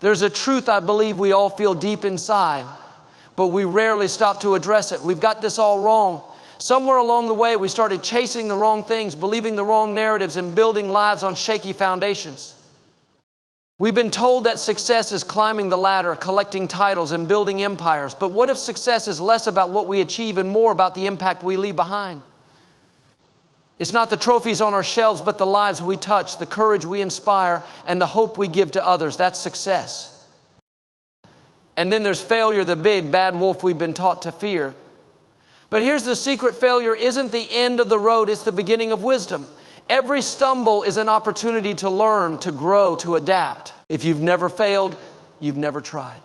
There's a truth I believe we all feel deep inside, but we rarely stop to address it. We've got this all wrong. Somewhere along the way, we started chasing the wrong things, believing the wrong narratives, and building lives on shaky foundations. We've been told that success is climbing the ladder, collecting titles, and building empires. But what if success is less about what we achieve and more about the impact we leave behind? It's not the trophies on our shelves, but the lives we touch, the courage we inspire, and the hope we give to others. That's success. And then there's failure, the big bad wolf we've been taught to fear. But here's the secret: failure isn't the end of the road, it's the beginning of wisdom. Every stumble is an opportunity to learn, to grow, to adapt. If you've never failed, you've never tried.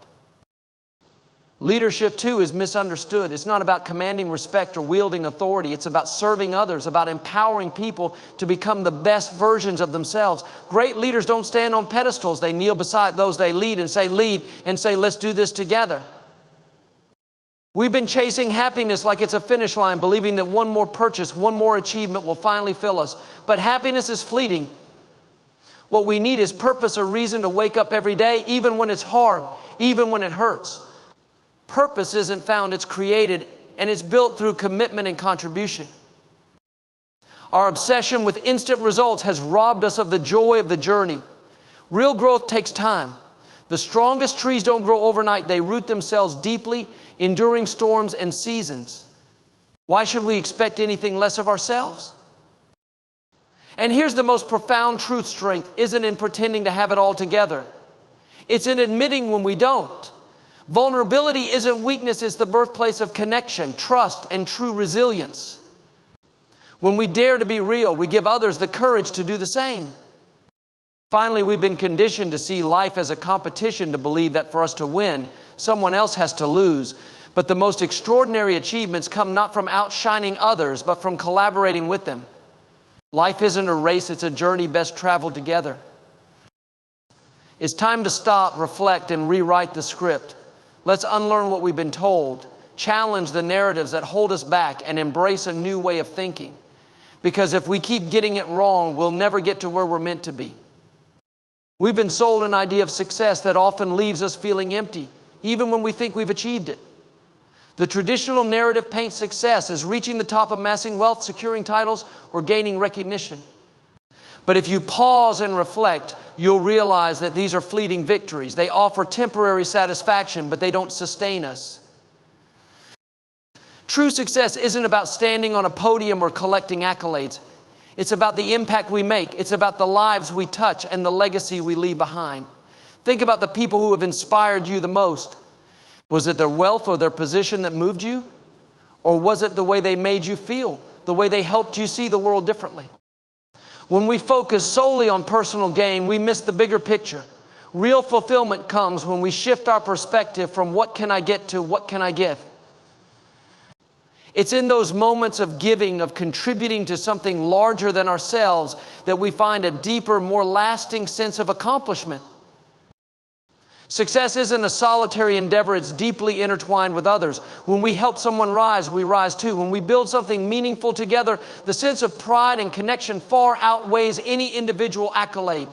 Leadership, too, is misunderstood. It's not about commanding respect or wielding authority. It's about serving others, about empowering people to become the best versions of themselves. Great leaders don't stand on pedestals. They kneel beside those they lead and say, let's do this together. We've been chasing happiness like it's a finish line, believing that one more purchase, one more achievement will finally fill us. But happiness is fleeting. What we need is purpose, a reason to wake up every day, even when it's hard, even when it hurts. Purpose isn't found, it's created, and it's built through commitment and contribution. Our obsession with instant results has robbed us of the joy of the journey. Real growth takes time. The strongest trees don't grow overnight. They root themselves deeply, enduring storms and seasons. Why should we expect anything less of ourselves? And here's the most profound truth: strength isn't in pretending to have it all together. It's in admitting when we don't. Vulnerability isn't weakness, it's the birthplace of connection, trust, and true resilience. When we dare to be real, we give others the courage to do the same. Finally, we've been conditioned to see life as a competition, to believe that for us to win, someone else has to lose. But the most extraordinary achievements come not from outshining others, but from collaborating with them. Life isn't a race, it's a journey best traveled together. It's time to stop, reflect, and rewrite the script. Let's unlearn what we've been told, challenge the narratives that hold us back, and embrace a new way of thinking. Because if we keep getting it wrong, we'll never get to where we're meant to be. We've been sold an idea of success that often leaves us feeling empty, even when we think we've achieved it. The traditional narrative paints success as reaching the top, amassing wealth, securing titles, or gaining recognition. But if you pause and reflect, you'll realize that these are fleeting victories. They offer temporary satisfaction, but they don't sustain us. True success isn't about standing on a podium or collecting accolades. It's about the impact we make. It's about the lives we touch and the legacy we leave behind. Think about the people who have inspired you the most. Was it their wealth or their position that moved you? Or was it the way they made you feel, the way they helped you see the world differently? When we focus solely on personal gain, we miss the bigger picture. Real fulfillment comes when we shift our perspective from what can I get to what can I give. It's in those moments of giving, of contributing to something larger than ourselves, that we find a deeper, more lasting sense of accomplishment. Success isn't a solitary endeavor, it's deeply intertwined with others. When we help someone rise, we rise too. When we build something meaningful together, the sense of pride and connection far outweighs any individual accolade.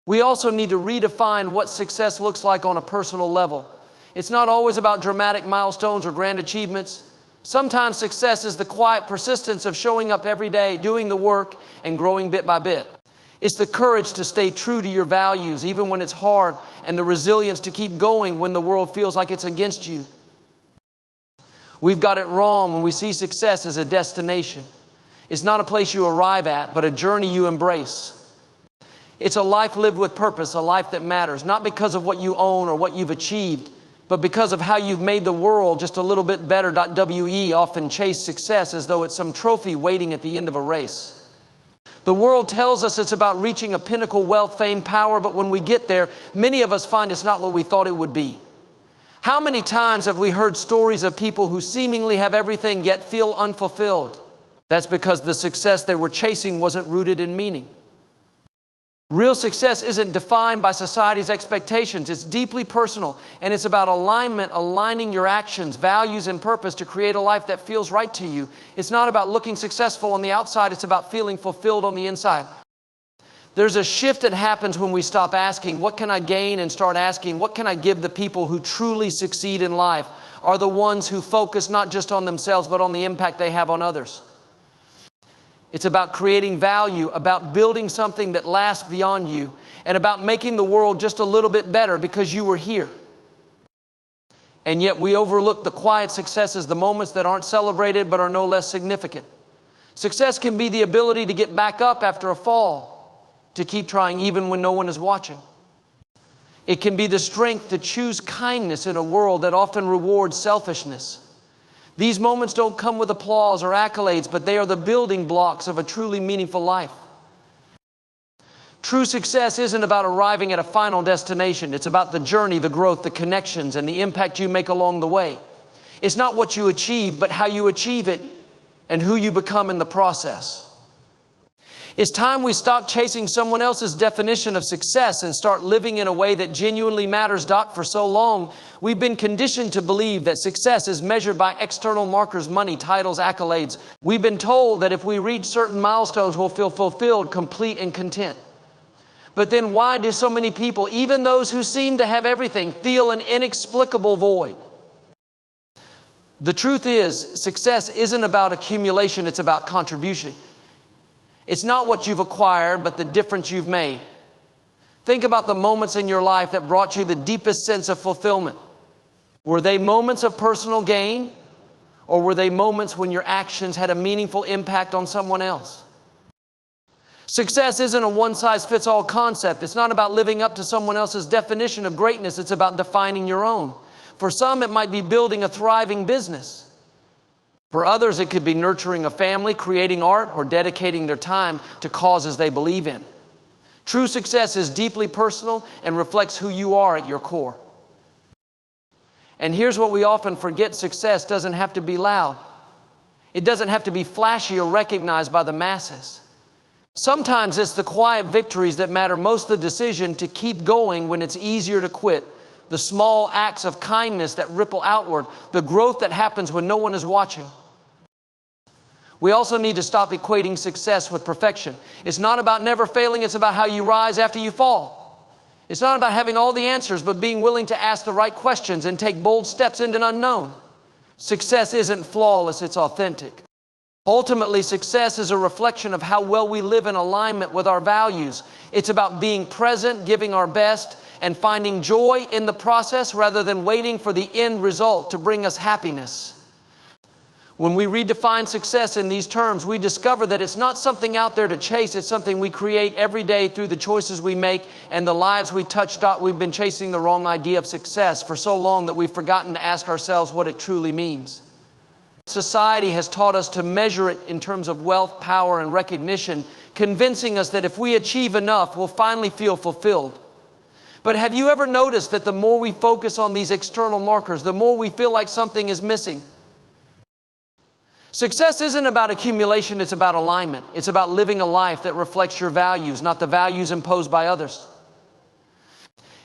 We also need to redefine what success looks like on a personal level. It's not always about dramatic milestones or grand achievements. Sometimes success is the quiet persistence of showing up every day, doing the work, and growing bit by bit. It's the courage to stay true to your values, even when it's hard, and the resilience to keep going when the world feels like it's against you. We've got it wrong when we see success as a destination. It's not a place you arrive at, but a journey you embrace. It's a life lived with purpose, a life that matters, not because of what you own or what you've achieved, but because of how you've made the world just a little bit better. WE often chase success as though it's some trophy waiting at the end of a race. The world tells us it's about reaching a pinnacle, wealth, fame, power, but when we get there, many of us find it's not what we thought it would be. How many times have we heard stories of people who seemingly have everything yet feel unfulfilled? That's because the success they were chasing wasn't rooted in meaning. Real success isn't defined by society's expectations. It's deeply personal, and it's about alignment, aligning your actions, values, and purpose to create a life that feels right to you. It's not about looking successful on the outside. It's about feeling fulfilled on the inside. There's a shift that happens when we stop asking, what can I gain, and start asking, what can I give the people who truly succeed in life, are the ones who focus not just on themselves, but on the impact they have on others. It's about creating value, about building something that lasts beyond you, and about making the world just a little bit better because you were here. And yet we overlook the quiet successes, the moments that aren't celebrated but are no less significant. Success can be the ability to get back up after a fall, to keep trying even when no one is watching. It can be the strength to choose kindness in a world that often rewards selfishness. These moments don't come with applause or accolades, but they are the building blocks of a truly meaningful life. True success isn't about arriving at a final destination. It's about the journey, the growth, the connections, and the impact you make along the way. It's not what you achieve, but how you achieve it and who you become in the process. It's time we stop chasing someone else's definition of success and start living in a way that genuinely matters. For so long, we've been conditioned to believe that success is measured by external markers, money, titles, accolades. We've been told that if we reach certain milestones, we'll feel fulfilled, complete, and content. But then why do so many people, even those who seem to have everything, feel an inexplicable void? The truth is, success isn't about accumulation, it's about contribution. It's not what you've acquired, but the difference you've made. Think about the moments in your life that brought you the deepest sense of fulfillment. Were they moments of personal gain, or were they moments when your actions had a meaningful impact on someone else? Success isn't a one-size-fits-all concept. It's not about living up to someone else's definition of greatness. It's about defining your own. For some, it might be building a thriving business. For others, it could be nurturing a family, creating art, or dedicating their time to causes they believe in. True success is deeply personal and reflects who you are at your core. And here's what we often forget: success doesn't have to be loud. It doesn't have to be flashy or recognized by the masses. Sometimes it's the quiet victories that matter most, the decision to keep going when it's easier to quit, the small acts of kindness that ripple outward, the growth that happens when no one is watching. We also need to stop equating success with perfection. It's not about never failing, it's about how you rise after you fall. It's not about having all the answers, but being willing to ask the right questions and take bold steps into the unknown. Success isn't flawless, it's authentic. Ultimately, success is a reflection of how well we live in alignment with our values. It's about being present, giving our best, and finding joy in the process rather than waiting for the end result to bring us happiness. When we redefine success in these terms, we discover that it's not something out there to chase, it's something we create every day through the choices we make and the lives we touch. We've been chasing the wrong idea of success for so long that we've forgotten to ask ourselves what it truly means. Society has taught us to measure it in terms of wealth, power, and recognition, convincing us that if we achieve enough, we'll finally feel fulfilled. But have you ever noticed that the more we focus on these external markers, the more we feel like something is missing? Success isn't about accumulation, it's about alignment. It's about living a life that reflects your values, not the values imposed by others.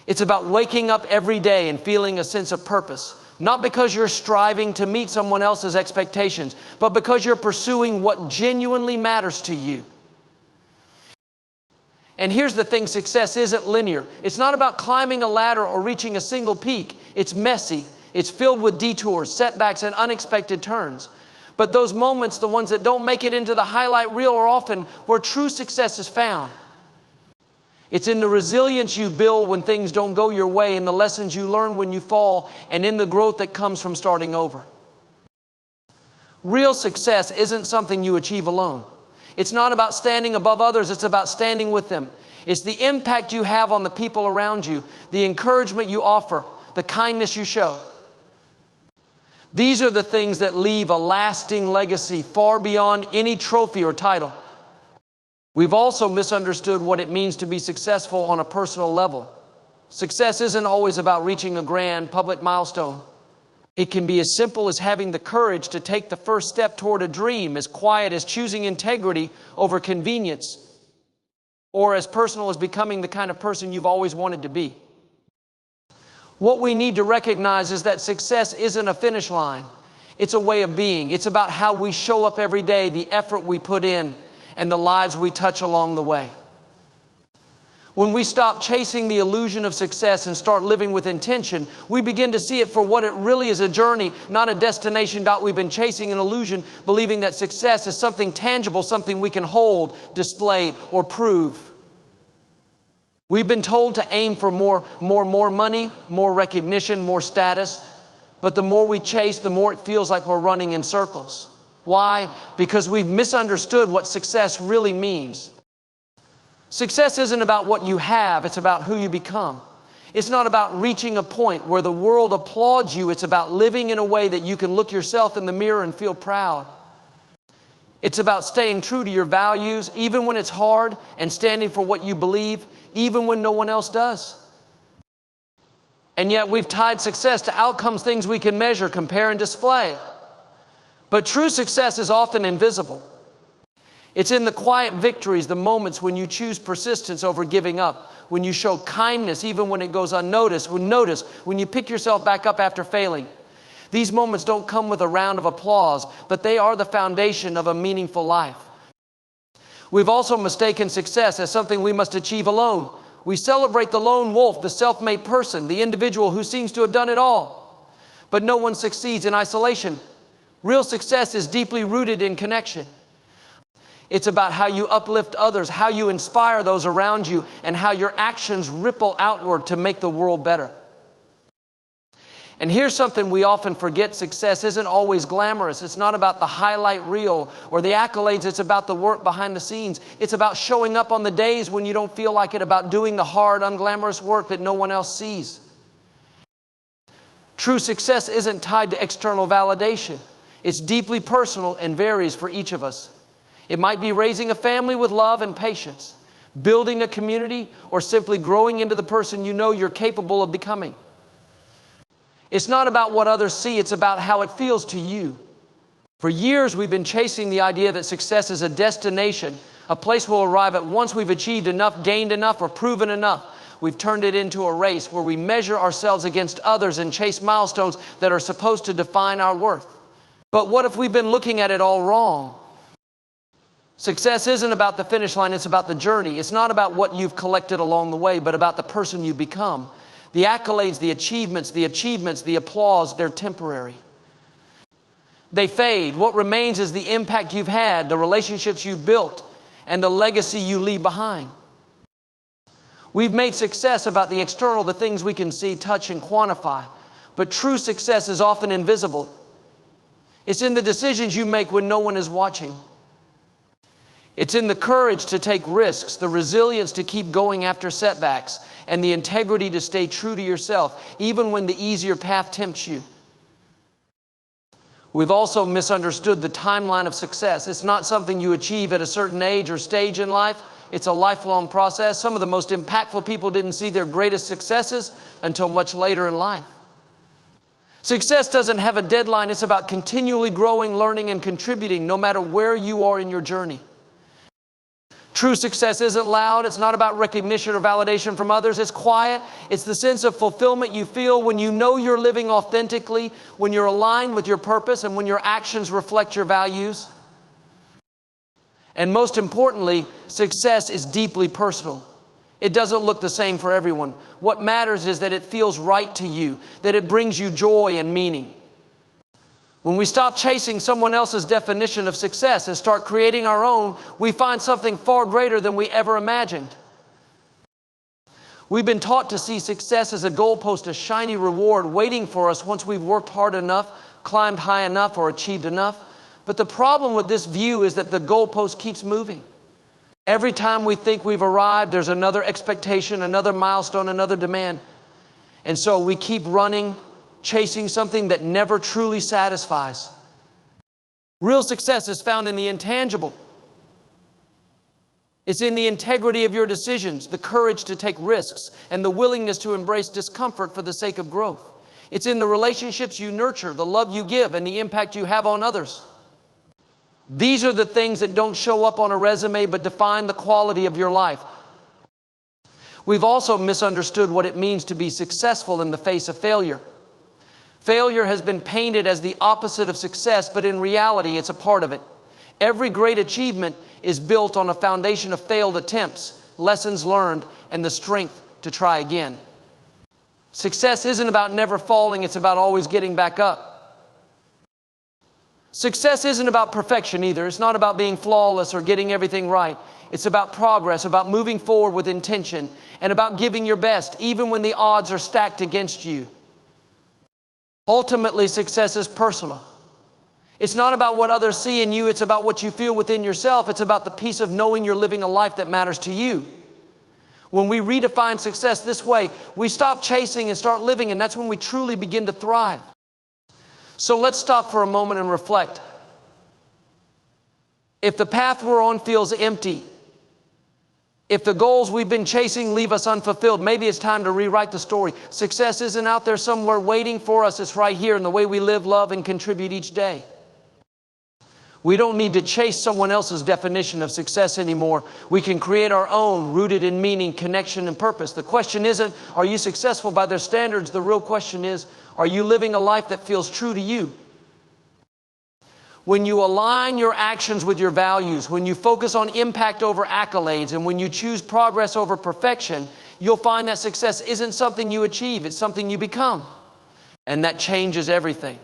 It's about waking up every day and feeling a sense of purpose, not because you're striving to meet someone else's expectations, but because you're pursuing what genuinely matters to you. And here's the thing, success isn't linear. It's not about climbing a ladder or reaching a single peak. It's messy. It's filled with detours, setbacks, and unexpected turns. But those moments, the ones that don't make it into the highlight reel, are often where true success is found. It's in the resilience you build when things don't go your way, in the lessons you learn when you fall, and in the growth that comes from starting over. Real success isn't something you achieve alone. It's not about standing above others, it's about standing with them. It's the impact you have on the people around you, the encouragement you offer, the kindness you show. These are the things that leave a lasting legacy far beyond any trophy or title. We've also misunderstood what it means to be successful on a personal level. Success isn't always about reaching a grand public milestone. It can be as simple as having the courage to take the first step toward a dream, as quiet as choosing integrity over convenience, or as personal as becoming the kind of person you've always wanted to be. What we need to recognize is that success isn't a finish line. It's a way of being. It's about how we show up every day, the effort we put in, and the lives we touch along the way. When we stop chasing the illusion of success and start living with intention, we begin to see it for what it really is, a journey, not a destination. We've been chasing an illusion, believing that success is something tangible, something we can hold, display, or prove. We've been told to aim for more money, more recognition, more status. But the more we chase, the more it feels like we're running in circles. Why? Because we've misunderstood what success really means. Success isn't about what you have, it's about who you become. It's not about reaching a point where the world applauds you. It's about living in a way that you can look yourself in the mirror and feel proud. It's about staying true to your values, even when it's hard, and standing for what you believe, even when no one else does. And yet we've tied success to outcomes, things we can measure, compare, and display. But true success is often invisible. It's in the quiet victories, the moments when you choose persistence over giving up, when you show kindness even when it goes unnoticed, when you pick yourself back up after failing. These moments don't come with a round of applause, but they are the foundation of a meaningful life. We've also mistaken success as something we must achieve alone. We celebrate the lone wolf, the self-made person, the individual who seems to have done it all. But no one succeeds in isolation. Real success is deeply rooted in connection. It's about how you uplift others, how you inspire those around you, and how your actions ripple outward to make the world better. And here's something we often forget: success isn't always glamorous. It's not about the highlight reel or the accolades. It's about the work behind the scenes. It's about showing up on the days when you don't feel like it, about doing the hard, unglamorous work that no one else sees. True success isn't tied to external validation. It's deeply personal and varies for each of us. It might be raising a family with love and patience, building a community, or simply growing into the person you know you're capable of becoming. It's not about what others see, it's about how it feels to you. For years, we've been chasing the idea that success is a destination, a place we'll arrive at once we've achieved enough, gained enough, or proven enough. We've turned it into a race where we measure ourselves against others and chase milestones that are supposed to define our worth. But what if we've been looking at it all wrong? Success isn't about the finish line, it's about the journey. It's not about what you've collected along the way, but about the person you become. The accolades, the achievements, the applause, they're temporary. They fade. What remains is the impact you've had, the relationships you've built, and the legacy you leave behind. We've made success about the external, the things we can see, touch, and quantify. But true success is often invisible. It's in the decisions you make when no one is watching. It's in the courage to take risks, the resilience to keep going after setbacks, and the integrity to stay true to yourself, even when the easier path tempts you. We've also misunderstood the timeline of success. It's not something you achieve at a certain age or stage in life. It's a lifelong process. Some of the most impactful people didn't see their greatest successes until much later in life. Success doesn't have a deadline. It's about continually growing, learning, and contributing, no matter where you are in your journey. True success isn't loud. It's not about recognition or validation from others. It's quiet. It's the sense of fulfillment you feel when you know you're living authentically, when you're aligned with your purpose, and when your actions reflect your values. And most importantly, success is deeply personal. It doesn't look the same for everyone. What matters is that it feels right to you, that it brings you joy and meaning. When we stop chasing someone else's definition of success and start creating our own, we find something far greater than we ever imagined. We've been taught to see success as a goalpost, a shiny reward waiting for us once we've worked hard enough, climbed high enough, or achieved enough. But the problem with this view is that the goalpost keeps moving. Every time we think we've arrived, there's another expectation, another milestone, another demand. And so we keep running, chasing something that never truly satisfies. Real success is found in the intangible. It's in the integrity of your decisions, the courage to take risks, and the willingness to embrace discomfort for the sake of growth. It's in the relationships you nurture, the love you give, and the impact you have on others. These are the things that don't show up on a resume but define the quality of your life. We've also misunderstood what it means to be successful in the face of failure. Failure has been painted as the opposite of success, but in reality, it's a part of it. Every great achievement is built on a foundation of failed attempts, lessons learned, and the strength to try again. Success isn't about never falling, it's about always getting back up. Success isn't about perfection either. It's not about being flawless or getting everything right. It's about progress, about moving forward with intention, and about giving your best, even when the odds are stacked against you. Ultimately, success is personal. It's not about what others see in you, it's about what you feel within yourself. It's about the peace of knowing you're living a life that matters to you. When we redefine success this way, we stop chasing and start living, and that's when we truly begin to thrive. So let's stop for a moment and reflect. If the path we're on feels empty, if the goals we've been chasing leave us unfulfilled, maybe it's time to rewrite the story. Success isn't out there somewhere waiting for us. It's right here in the way we live, love, and contribute each day. We don't need to chase someone else's definition of success anymore. We can create our own, rooted in meaning, connection, and purpose. The question isn't, are you successful by their standards? The real question is, are you living a life that feels true to you? When you align your actions with your values, when you focus on impact over accolades, and when you choose progress over perfection, you'll find that success isn't something you achieve, it's something you become. And that changes everything.